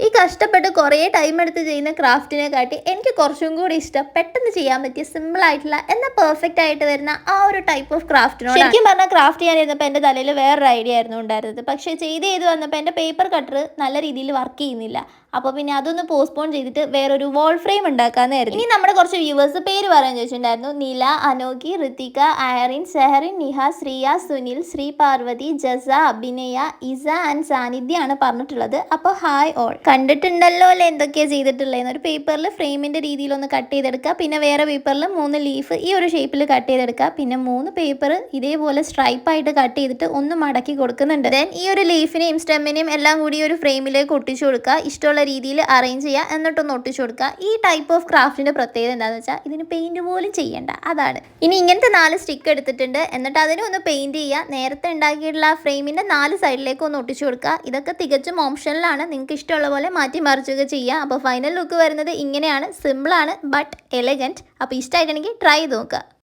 ഈ കഷ്ടപ്പെട്ട് കുറേ ടൈം എടുത്ത് ചെയ്യുന്ന ക്രാഫ്റ്റിനെ കാട്ടി എനിക്ക് കുറച്ചും കൂടി ഇഷ്ടം പെട്ടെന്ന് ചെയ്യാൻ പറ്റിയ സിമ്പിൾ ആയിട്ടുള്ള എന്നാൽ പെർഫെക്റ്റ് ആയിട്ട് വരുന്ന ആ ഒരു ടൈപ്പ് ഓഫ് ക്രാഫ്റ്റിനോട്. ശരിക്കും പറഞ്ഞാൽ ക്രാഫ്റ്റ് ചെയ്യാനിരുന്നപ്പോൾ എൻ്റെ തലയിൽ വേറൊരു ഐഡിയ ആയിരുന്നു ഉണ്ടായിരുന്നത്. പക്ഷേ ചെയ്ത് വന്നപ്പോൾ എൻ്റെ പേപ്പർ കട്ടർ നല്ല രീതിയിൽ വർക്ക് ചെയ്യുന്നില്ല. അപ്പോൾ പിന്നെ അതൊന്ന് പോസ്റ്റ്പോൺ ചെയ്തിട്ട് വേറൊരു വോൾ ഫ്രെയിം ഉണ്ടാക്കാമെന്നായിരുന്നു. ഇനി നമ്മുടെ കുറച്ച് വ്യൂവേഴ്സ് പേര് പറയാൻ ചോദിച്ചിട്ടുണ്ടായിരുന്നു. നീല, അനോഖി, ഋതിക, ആയറിൻ, സെഹറിൻ, നിഹ, ശ്രീയ, സുനിൽ, ശ്രീ പാർവതി, ജസ, അഭിനയ, ഇസ ആൻഡ് സാന്നിധ്യമാണ് പറഞ്ഞിട്ടുള്ളത്. അപ്പോൾ ഹായ് ഓൾ. കണ്ടിട്ടുണ്ടല്ലോ അല്ലേ എന്തൊക്കെയാണ് ചെയ്തിട്ടുള്ളതെന്ന്. ഒരു പേപ്പറിൽ ഫ്രെയിമിൻ്റെ രീതിയിലൊന്ന് കട്ട് ചെയ്തെടുക്കുക. പിന്നെ വേറെ പേപ്പറിൽ 3 ലീഫ് ഈ ഒരു ഷേപ്പിൽ കട്ട് ചെയ്തെടുക്കുക. പിന്നെ 3 പേപ്പർ ഇതേപോലെ സ്ട്രൈപ്പായിട്ട് കട്ട് ചെയ്തിട്ട് ഒന്ന് മടക്കി കൊടുക്കുന്നുണ്ട്. ദെൻ ഈ ഒരു ലീഫിനെയും സ്റ്റെമ്മിനെയും എല്ലാം കൂടി ഒരു ഫ്രെയിമിലേക്ക് ഒട്ടിച്ചു കൊടുക്കുക. ഇഷ്ടമുള്ള രീതിയിൽ അറേഞ്ച് ചെയ്യുക, എന്നിട്ടൊന്ന് ഒട്ടിച്ചു കൊടുക്കുക. ഈ ടൈപ്പ് ഓഫ് ക്രാഫ്റ്റിൻ്റെ പ്രത്യേകത എന്താണെന്ന് വെച്ചാൽ ഇതിന് പെയിൻറ്റ് പോലും ചെയ്യേണ്ട, അതാണ്. ഇനി ഇങ്ങനത്തെ 4 സ്റ്റിക്ക് എടുത്തിട്ടുണ്ട്. എന്നിട്ട് അതിനെ ഒന്ന് പെയിൻറ്റ് ചെയ്യുക. നേരത്തെ ഉണ്ടാക്കിയിട്ടുള്ള ആ ഫ്രെയിമിൻ്റെ 4 സൈഡിലേക്ക് ഒന്ന് ഒട്ടിച്ചു കൊടുക്കുക. ഇതൊക്കെ തികച്ചും ഓപ്ഷനിലാണ്, നിങ്ങൾക്ക് ഇഷ്ടമുള്ള പോലെ മാറ്റി മറിച്ചൊക്കെ ചെയ്യുക. അപ്പോൾ ഫൈനൽ ലുക്ക് വരുന്നത് ഇങ്ങനെയാണ്. സിമ്പിളാണ് ബട്ട് എലഗൻറ്റ്. അപ്പോൾ ഇഷ്ടമായിട്ടുണ്ടെങ്കിൽ ട്രൈ ചെയ്ത് നോക്കുക.